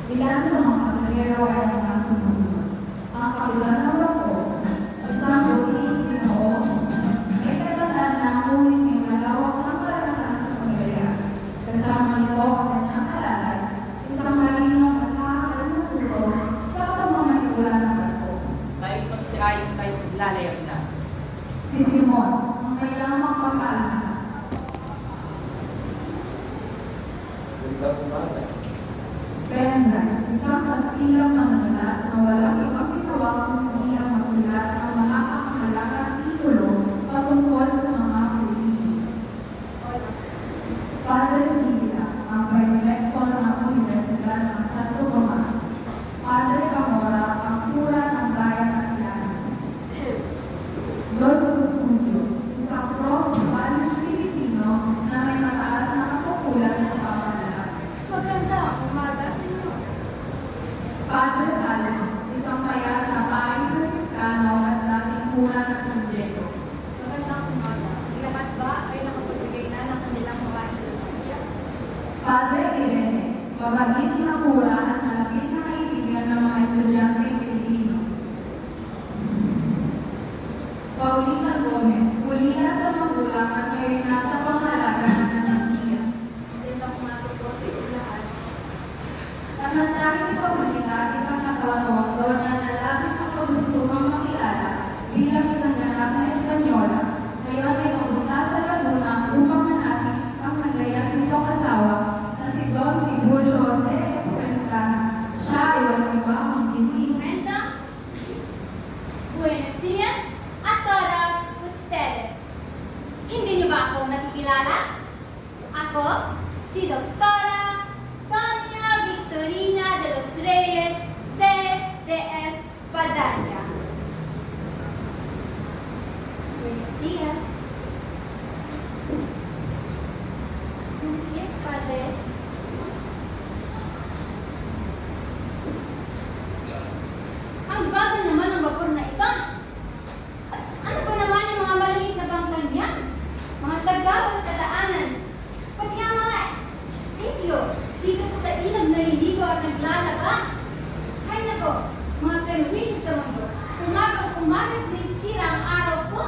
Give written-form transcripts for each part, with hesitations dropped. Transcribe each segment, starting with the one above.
Ilan sa mga pasahero ay mga sumusunod. Ang kapitan ng barko, isang buling Ginoo, ay katandaan na ngunit may malawak na karanasan sa paglalaya. Kasama nito ang kanyang alalay, isang marinong nakakalimututo sa pagmamanipula ng barko. Dahil pag si Ayos tayo lalayag na. Si Simon, ang mayamang pag-aalas. Benza, isang kastilang manunulat na walang ibang ginawa kundi ang magsulat ng mga kakahalagang titulo patungkol sa mga Pilipino. Padre Silvia, ang vice-rector ng Universidad ng Santo Tomas. Padre Camora, ang pura ng bayan ng Ilano. Don Custodio, isang prof. Spanish Filipino na may mataas na katungkulan sa pamahalaan. Magandang umaga, Senyor. Padre Salmo, isang payat na bahay Franciscano at dating pura ng San Diego. Magandang umaga. Lahat ba ay nakapagbigay na ng kanilang mga indulhensya? Padre Irene, mabagit na pura at malapit na kaibigan ng mga estudyante Pilipino. Paulina Gomez, kulihan sa magulang at ngayon nasa pangalaga ng Nantiya. Magandang umaga po sa inyo lahat. Ang nangyari ni Paulina, isang nakalarondo na nalabis ang pagustupang makilala bilang isang ganap na Espanyola. Ngayon ay papunta sa Laguna upang hanapin ang naglayas nitong asawa na si Don Tiburcio de Escuentana. Siya ay walang iba kundi si Momento. Buenos días a todos ustedes. Hindi niyo ba ako nakikilala? Ako, si Doktora Tania Victorina de los Reyes de Espadanya. Buenos días. Buenos días, Padre. Ang bagal naman ng vapor na ito. At ano pa naman yung mga maliit na bangkan yan? Mga sagawal sa daanan. Pati ang mga video dito po sa ilog na liligo at naglalaba. Hay nako, mga perwisyo sa mundo. Umaga sinisira ang araw ko.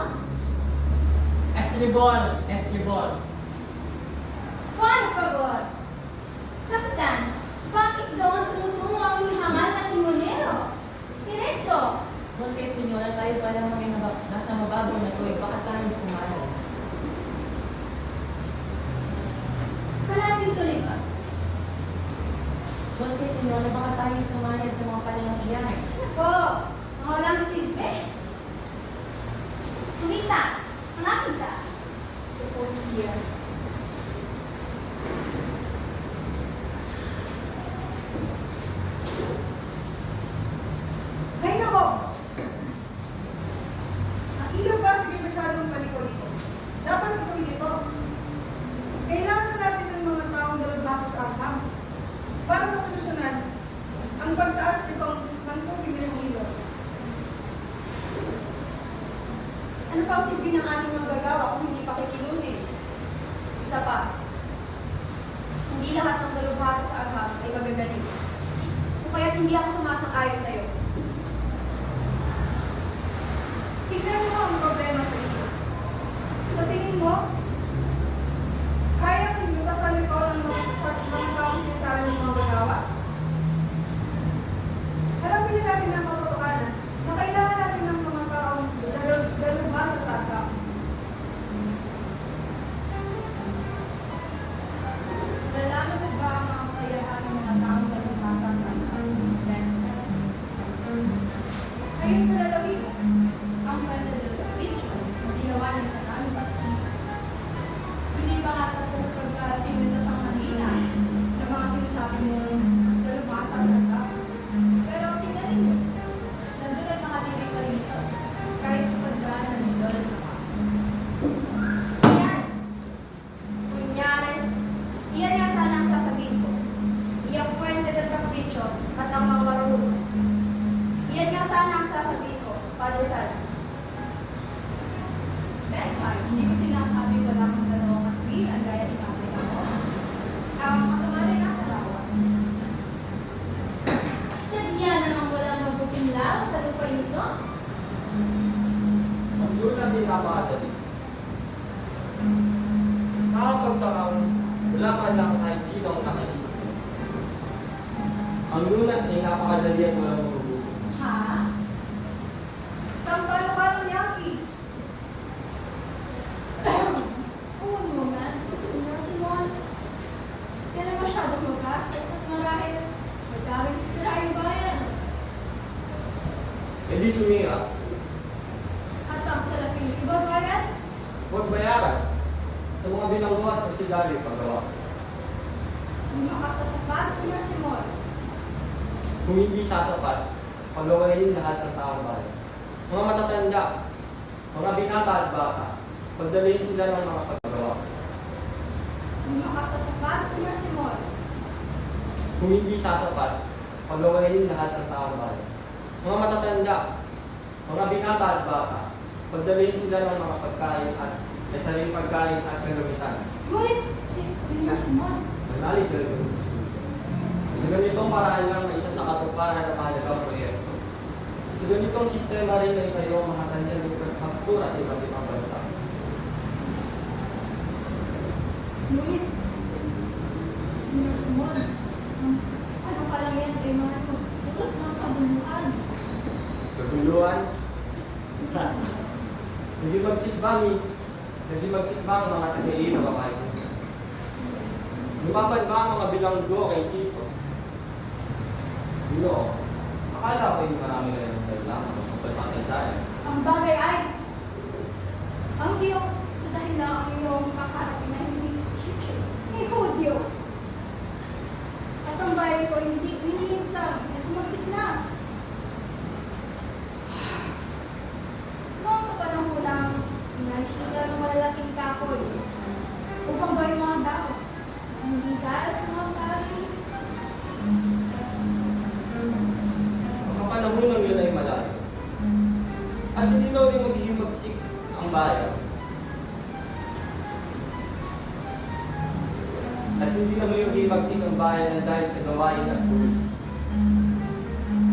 Estribol! Estribol! Por favor. Kapitan, bakit doon tumutungo ang inyong hangal na timonero? Diretso. Kung kay Senyora tayo pa lang nasa mababaw na to, baka tayo sumali. Kalating tuloy ba? Kung kay Senyora, baka tayo sumayad sa mga palang iyan. Ako, mga walang silbi. Kumita, hanapin ka. Ito here. Ay nako! Ang ilaw ba sige masyadong paliko-liko? Dapat gawin ito. Kailangan natin ng mga taong dalubhasa sa agham para masolusyonan ang pagtaas nitong ng tubig ng ilaw. Ano pa ang silbi ng ating magagawa kung hindi pa kikilusin? Isa pa, hindi lahat ng dalubhasa sa agham ay magagaling. Kung kaya't hindi ako sumasang-ayon sa'yo. Tignan mo ang problema sa iyo. Sa tingin mo, kaya kong lukasan ito ng mga taong sinasabi ng mga magawa? Harapin na natin ang katotohanan na kailangan natin ng mga taong dalubhasa sa agham. Nalalaman mo ba ang mga kakayahan ng mga taong nalumasa sa Benza? Ayon sa lalawigan, ang panlalawin ang ginawa niya sa namin. ito? Ang lunas ay napakadali. Nakapagtakang wala man lang kahit sino ang nakaisip. Ang lunas ay napakadali at walang magugulo. Ha? Isang paano-paano yaki. Oo naman, Senyor Simon. Yan ang masyadong magastos at marahil madaming sisira yung bayan. E di sumira, At ang salaping iba bayan, huwag bayaran sa mga bilanggo at pasidali paggawa. hindi makasasapat, Senyor Simon. Kung hindi sasapat, pagawain lahat ng taong bayan. Mga matatanda, mga binata at bata, pagdalhin sila ng mga paggawa. Hindi makasasapat, Senyor Simon. Kung hindi sasapat, pagawain lahat ng taong bayan. Mga matatanda, mga binata at bata, pagdalhin sila ng mga pagkain at saring pagkain at kagamitan. Ngunit, Senyor Simon, Manalig talaga ng gusto. Sa ganitong paraan lang na isa sa katuparan ng mahalagang proyekto. Sa ganitong sistema rin ay tayo ang makatanyag ng infrastruktura sa iba't ibang bansa. ngunit, Senyor Simon, ano ka lang yan ay mga tutulot ng kabuluhan. Kaguluhan. Naging magsikbang ang mga tagay na babae. Lumaban ba ang mga bilanggo kay Tito? Dino, akala ko yung marami na yung tayo lamang ang pasasaysayan. Ang bagay ay, ang iyong, sa dahil na ang iyong kaharapin na hindi ni Hudyo. At ang bayan ko hindi winihinsam at sumagsik na. Noong kapanahulang inahila ng malalaking kahoy upang gawing mga dao na hindi dahil sa mga pari. Ang kapanahon yun ay malayo. At hindi na ulit maghihimagsik ang bayan. At hindi na maghihimagsik ang bayan na dahil sa gawain at pulis.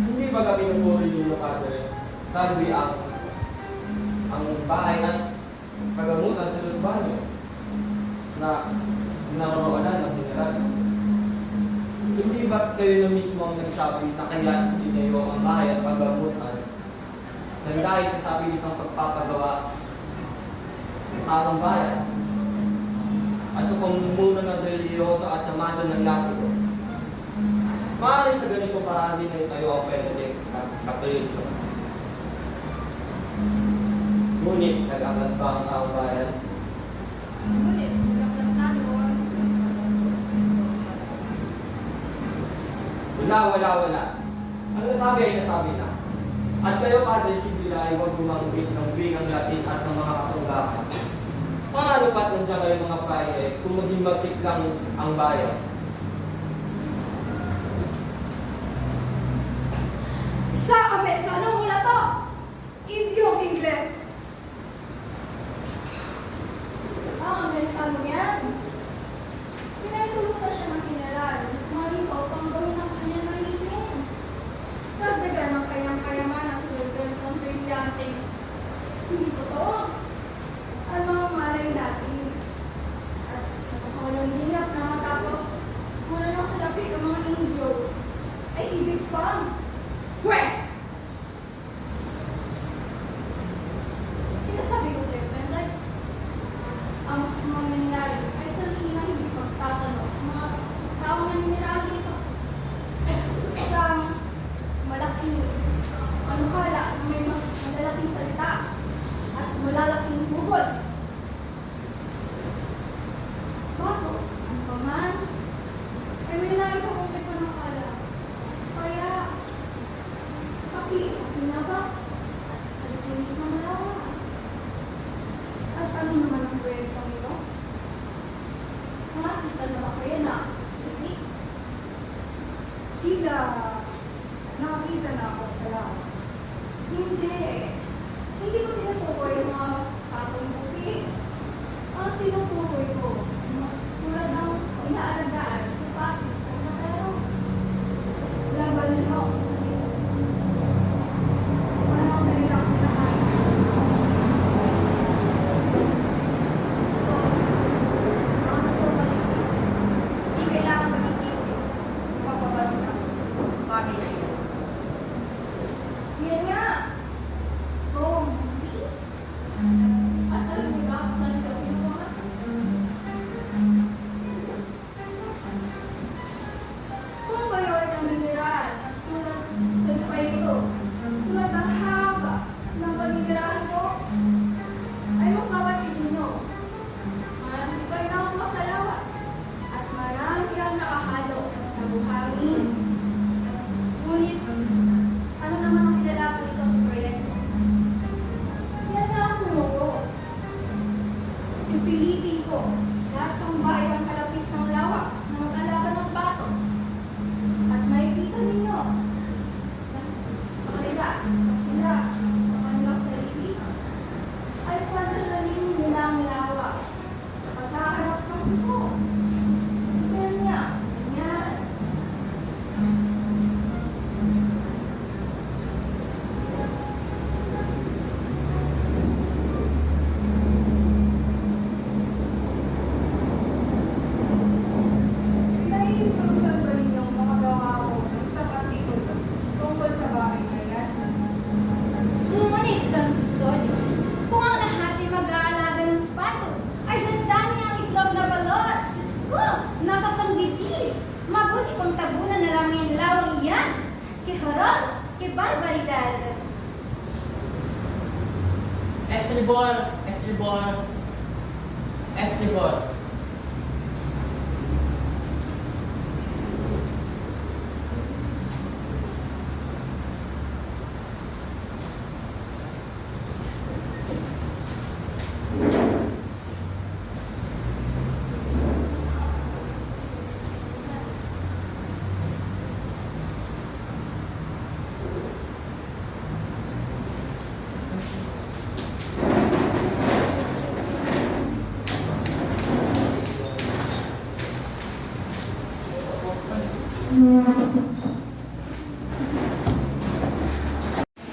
Hindi ba kami pinupuri ninyo, Padre? Sabi ang bahay at kagamutan sa Los Baños na naroroonan ng general. Hindi ba kayo na mismo ang nagsabi na kaya tinayo ang bahay at paggamutan nang dahil sa sabi nitong pagpapagawa ng taong bayan at sa pamumuno ng reliyoso at samado ng latito? Maaaring sa ganito paraan din ay tayo ang pwede kapilito. Ngunit, nag-anglas ba ang taong bayan? Ngunit, nagkas na doon. Wala. Ang nasabi ay nasabi na. At kayo, Padre Sibila, ay huwag gumanggit ng wingang Latin at ng mga katunggahan. Paano ba't nandiyan kayo mga praye kung maging magsik lang ang bayan? Sa Amerikano mula to! Indyong Ingles! Amerikano yan. Pinahitulutan siya ng general. Marito pang gawin ng kanyang naisin. Dagdagan ng kanyang kayamanan sa lugar ng brilyante. Hindi totoo. Ang mga malay natin. At napakawalang lingap na matapos mula ng salapi ng mga Indio ay ibig pa. Pwe! Sinasabi ko sa iyo, Benzay, ang sa mga nangyayari ay sanhin na hindi pagtatanong sa mga taong naninirahan dito. Isang malaking panukala na may mas malalaking salita at malalaking bukod. Bago, ang paman, ay may nais akong kay panukala. Kaya, pakinabak at alikinis na malawa. At ano naman ang kwentong ito? Nakakita na ba kayo na? Hindi. Tita, nakakita na ako sa lahat. Hindi. Hindi ko tinutukoy yung mga patong buki. Ang tinutukoy ko, tulad ng inaalagaan sa Pasig at Materos. Laban nyo sa dito. Parang bagay na yun. Yan nga. So, hindi. At alam niyo ba kung saan ito kinuha? Kung kayo ay naninirahan tulad sa lupay ito, tulad ang haba ng paninirahan ko, ay magkapatid ninyo. Marami kayo na akong masalawan at marami ang nakahalo sa buhangin. Ngunit, ano naman ang kinalaman nito sa proyekto? Yan na ang tumugo. Pipilitin ko lahat ng bayang kalapit ng lawak na mag-alaga ng bato. At makikita ninyo mas sa kanila, mas sila sa kanilang sarili ay padalhin nila ang lawak sa pagkaharap ng susunod. Ganyan, ganyan. Pinahihintulutan ba ninyong makagawa ko ng isang artikulo tungkol sa bahay na yan? Ngunit ang gusto niyo, kung ang lahat ay mag-aalaga ng pato, ay dadami ang itlog na balot. Diyos ko, nakapangdidiri. Mabuti pang tabunan na lang yung lawang iyan. Kay horror, kay barbaridad. Estribor! Estribor! Estribor!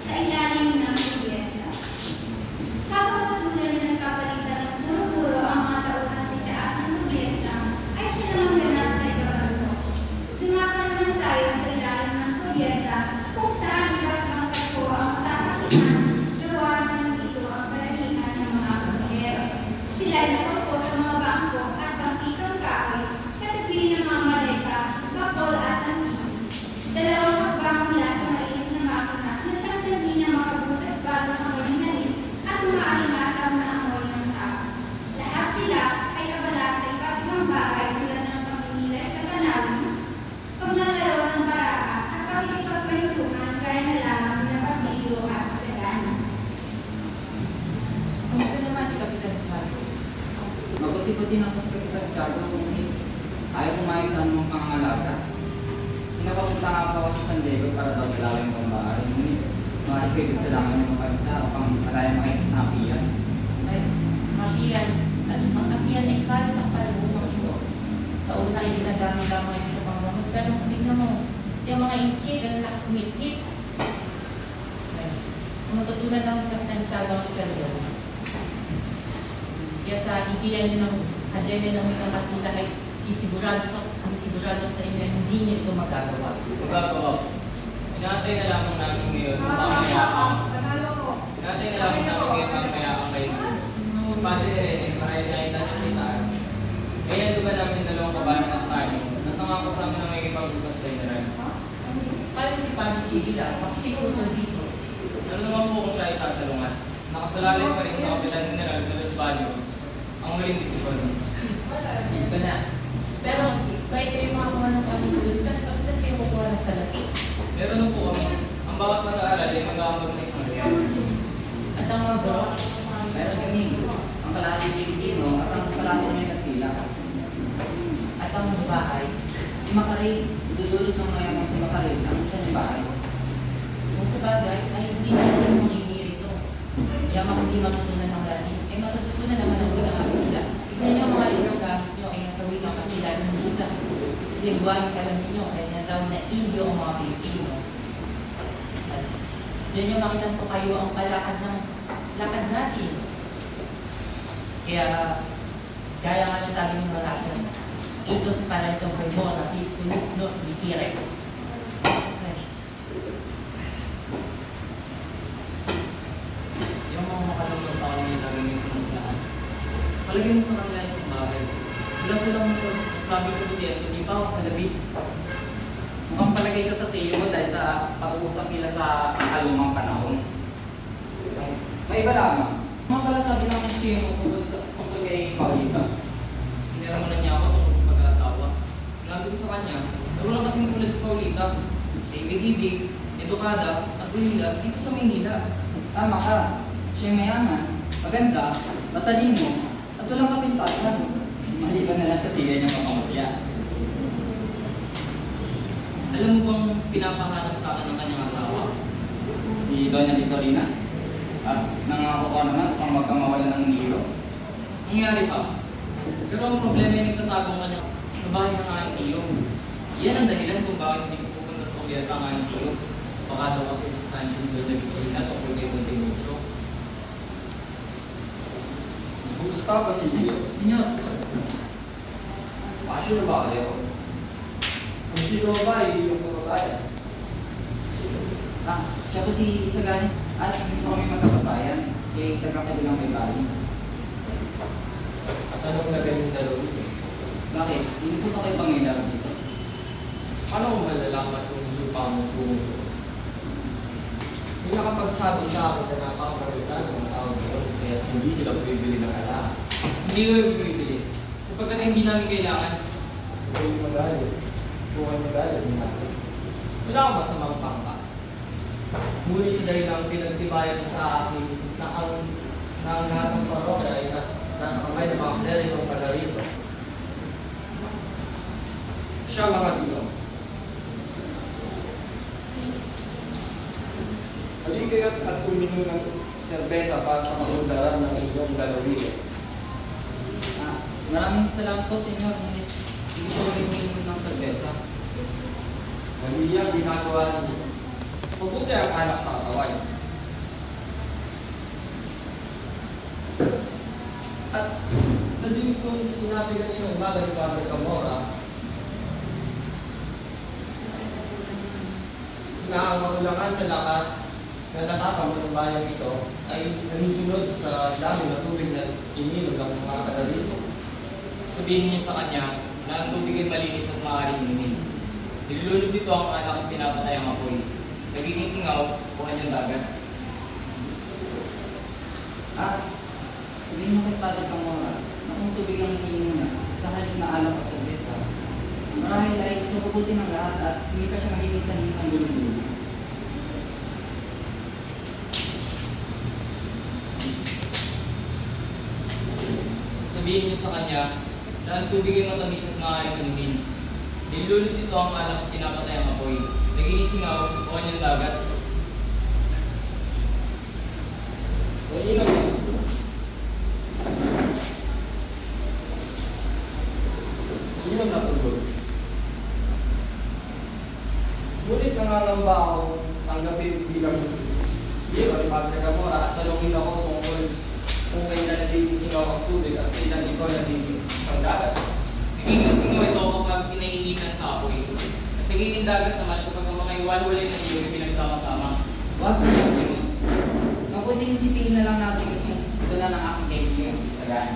Sa ilalim ng kubyerta. Habang patuloy na nagpapalitan ng puro-puro ang mga tauhan sa taas ng kubyerta, ay sinamangganap sa ibang mundo. Dumaka naman tayo sa ilalim ng kubyerta kung saan iba't ibang tagpo ang masasaksihan, gawa naman dito ang karamihan ng mga pasahero. Sila ay nakaupo sa mga bangko at bangkitong kahoy, katabi ng mga maleta, bakol at antik. Dalawang hakbang mula sa mainit na makina na siyang sanhi na makabutas bago ang hinalis at umaalingasaw na amoy ng tao. Lahat sila ay abala sa iba't ibang bagay tulad ng pagninilay sa tanawin, paglalaro ng baraka at pakikipagkwentuhan gaya na lamang na pasilyo at sagana. Kamusta naman si Kapitan Tiago? Mabuti-buti ng Kapitan Tiago kung ayaw kumain sa anumang pangangalaga. Pinapapunta nga po ako sa San Diego para daw dalawin ko ang bahay. Ngunit, maaari kayo gusto lang ng mag-isa upang malaya makikitapian. Ay, Makian. Makian ay sabi sa palubong ito. Sa una ay ginagamit lamang ito sa panggamot. Pero kung tignan mo, yung mga inchik, ang lakas umikit. Nice. Kung matutunan ng Kapitan Tiago ang isa doon. Kaya sa ideya niyo ng akademya ng Wikang Kasila ay isigurado sa inyo na hindi niyo ito magagawa. Magagawa. Inaantay na lamang namin ngayon ang Panalo pamayakang. ko. Inaantay na lamang namin ngayon ang pamayakang kayo. Padre Rene, marahil nakita niyo sa itaas. Kaya lugar namin dalawang kabalang kastayo at nangako sa amin na may ipag-usap sa inyo rin. Paano si Padre Sigila? Siya tutol dito. Ano naman po kung siya ay sasalungan? Nakasalalay pa rin sa Kapitan General de los Baños ang huling desisyon. Dito na. Pero, kahit kayo mga kuha ng kami doon, saan kayo kukuha ng salapi? Meron na po kami. Ang bawat mag-aaral ay mag-aambag na isang lugar. At ang mga bro, Meron kami ang kalahati Pilipino at ang kalahati may Kastila. at ang mga bahay. Si Macarin, idudulot ng mayamang si Macarin ang isa niyang bahay. Kung sa bagay, ay hindi na rin sa mga ito. Yamang hindi matutunan ng Latin, ay matutunan naman ang wikang Kastila. Tignan niyo ang mga libro gamit niyo ay nasa wikang Kastila ng isa. Lingwahe ka lang ninyo, kaya tinatawag na Indio ang mga Pilipino. At diyan niyo makita po kayo ang palakad ng lakad natin. Kaya, gaya nga sabi ng mga Latin, itos pala itong Cremona, Pistos, Nos, Litires. Ilagay mo sa kanila isang bagay. Wala silang sabi ko dito, hindi pa ako sa labi. Mukhang palagay siya sa tiyo mo dahil sa pag-uusap nila sa kalumang panahon. May iba lamang. Mga pala sabi ng tiyo mo tungkol kay Paulita. Sinira mo na niya ako tungkol sa pag-aasawa. Sinabi ko sa kanya, wala kasing tulad si Paulita. Ibig-ibig, edukada, at ulila dito sa Maynila. Tama ka. Siya mayaman, maganda, matalino, at walang kapintasan. Maliban na lang sa tigay niyang pamamutya. Alam mo bang pinapahanap sa akin ng kanyang asawa? Si Doña Victorina? At nangako ko naman upang magkamawalan ng nilo. Nangyari pa. Pero ang problema yung nagtatagong kanya sa bahay ng aking tiyo. Yan ang dahilan kung bakit hindi ko pupunta sa kubyerta ang aking tiyo. Baka daw kasi sa Sancho ni Doña Victorina tungkol kay Don Demetrio. Gusto ko si Gio. Senyor, Sure ba kayo? Kung sino ba, yung kababayan. siya po si Isaganis at hindi po kami magkababayan. Kaya taga-kabilang may bali. At anong nagaling sa loob niyo? Bakit? Hindi po ba kayo pangailangan dito? Paano kung malalaman kung lupa mo pumunto? May nakapagsabi sa akin na napakagalitan ng mga tao doon, kaya hindi sila bibili ng ala. Hindi ko yung bibili. Sapagkat hindi namin kailangan. Huwag magalit. Huwag magalit natin. Wala akong masamang pangka. Ngunit sa dahil ang pinagtibayan sa akin na ang lahat ng parokya ay nasa kamay ng mga klerikong taga rito. Siya mga dilo. Halika't at uminom ng serbesa para sa kaundaran ng inyong galawin. Maraming salamat po, Senyor. Ngunit hindi po rin uminom ng serbesa. Mali ang ginagawa niyo. Mabuti ang anak sa katawan. At nadinig kong sinabi kanina ng umaga ni Padre Camora na ang magulangan sa lakas na natatamo ng bayan ito ay nanisunod sa dami na tubig na ininom ng mga taga dito. Sabihin niyo sa kanya na ang tubig ay malinis at maaaring inumin. Nilulunod dito ang anak at pinapatay ang apoy. Nagiging singaw, buhay niyang dagat. Sabihin mo kay Padre Camora na kung tubig ang hinihingi na sa halip na alam o serbesa, marahil ay sukubutin ng lahat at hindi pa siya magiging sanhin ng gulong-gulong. Sabihin niyo sa kanya na ang tubig ay matamis at maaaring inumin. Nilulunod dito ang alam at pinapatay ang apoy. Nagiging singaw, buhay niyang dagat. Malinaw yan. Malinaw na tugod. Ngunit nangangamba ako tanggapin bilang biro ni Padre Camora at talungin ako tungkol kung kailan nagiging singaw ang tubig at kailan ito nagiging ang dagat. Nagiging singaw ito kapag pinainitan sa apoy. At nagiging dagat naman kapag ang mga iwalwalay ng iyo ay pinagsama-sama. Huwag sa iyo, Simon. Mabuting sipin na lang natin itong dala ng aking kaibigan sa gana.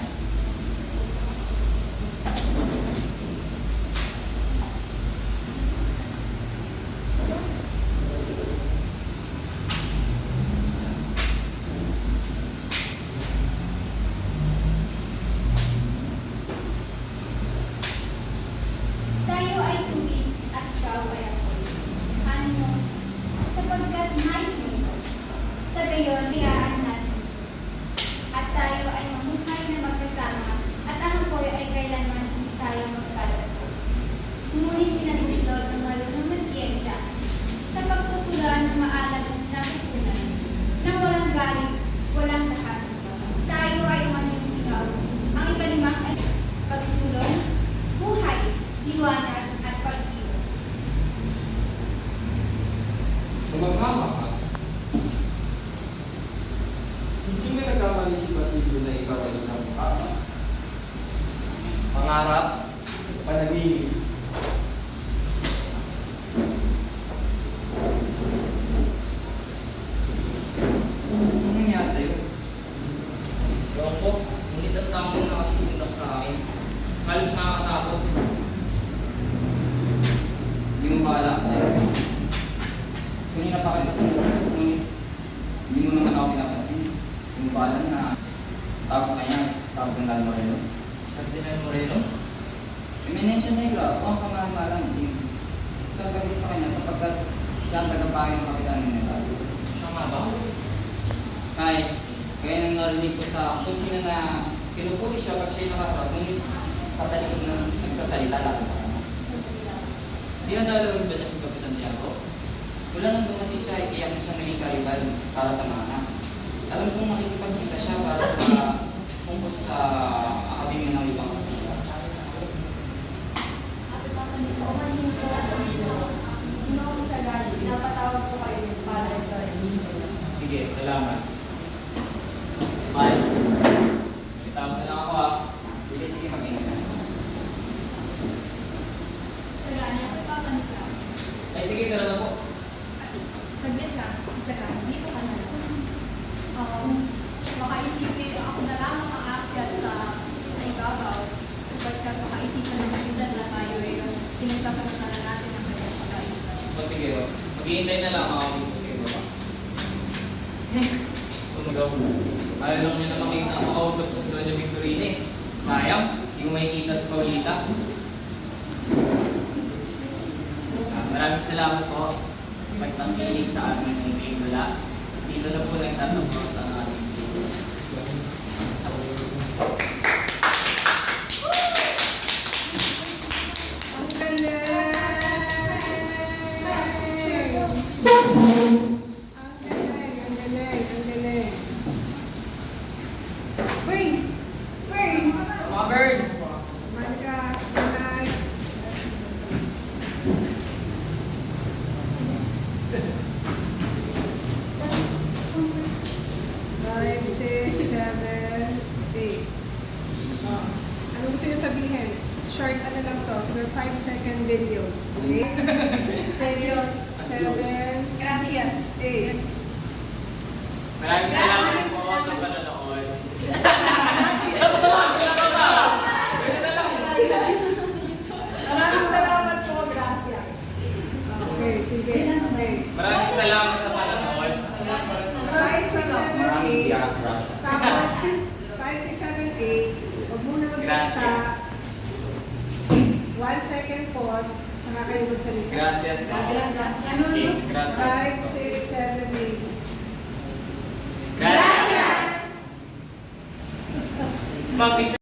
Tayo ay tubig at ikaw ay apoy. Ano mo? Sapagkat nais mo ito. Sa gayon, tiyaan natin. At tayo ay mamuhay na magkasama at ang apoy ay kailanman hindi tayo magkalagpo. Ngunit pinagdulot ng marunong na siyensya sa pagtutulan ng maalat na sinapupunan nang walang galit, walang takas. Tayo ay umanyong singaw. Ang ikalimang ay pagsulong, buhay, liwanag at pagkilos. Gumagama ka. Siya ang tagapahin ng kapitan ng Negado. Siya nga ba? Kahit, kaya nang narinig ko sa kung sino na pinupuli siya pag siya'y nakaharap, ngunit patalikod na nagsasalita laban sa kanya. Hindi na dalawin ba niya si Kapitan Tiago? Wala nang dumating siya, kaya na siya naging karibal para sa mana. Alam kong makikipagkita siya para sa tungkol sa Akademya ng Ibang Kastila. Noong isa gabi, pinapatawag ko kayo ng Father Torre. Sige, salamat. Bye. Kita mo na lang ako ha. Sige, mag-ingat ka. Sagani, ako ipapanik ka. Ay sige, tara na po. Saglit lang, isa ka, dito ka na lang. Makaisipin, ako na lang makaakyat sa ibabaw. Kapag makaisipan ng kapitan na tayo yung pinagsasagutan na natin ang kanyang pagkaitan. O sige, maghihintay na lang ako dito sa baba. Sumugaw na. Ayaw lang niya na makita ang makausap ko si Doña Victorine. Sayang, hindi ko makikita si Paulita. Maraming salamat po sa pagtangkilik sa aming pelikula. Dito na po nagtatapos sa ating pelikula. Ang galing! Ang galing. Prince! Prince! Mga birds! Marika, good night. Five, six, seven, eight. Oh. Ano gusto niyo sabihin? Short ano lang to, siguro 5-second video. Okay? Serious. 7, Gracias. 8. Maraming salamat po sa panonood. Maraming salamat po, gracias. Okay, sige. Okay. Maraming salamat sa panonood. 5, 6, 7, Maraming 8. biyak. Tapos, 5, 6, 7, 8. Huwag muna magsalita. Gracias. 1 second pause, saka kayo magsalita. Gracias. Okay, gracias. 5, 6, 7, 8. Gracias. Mag-picture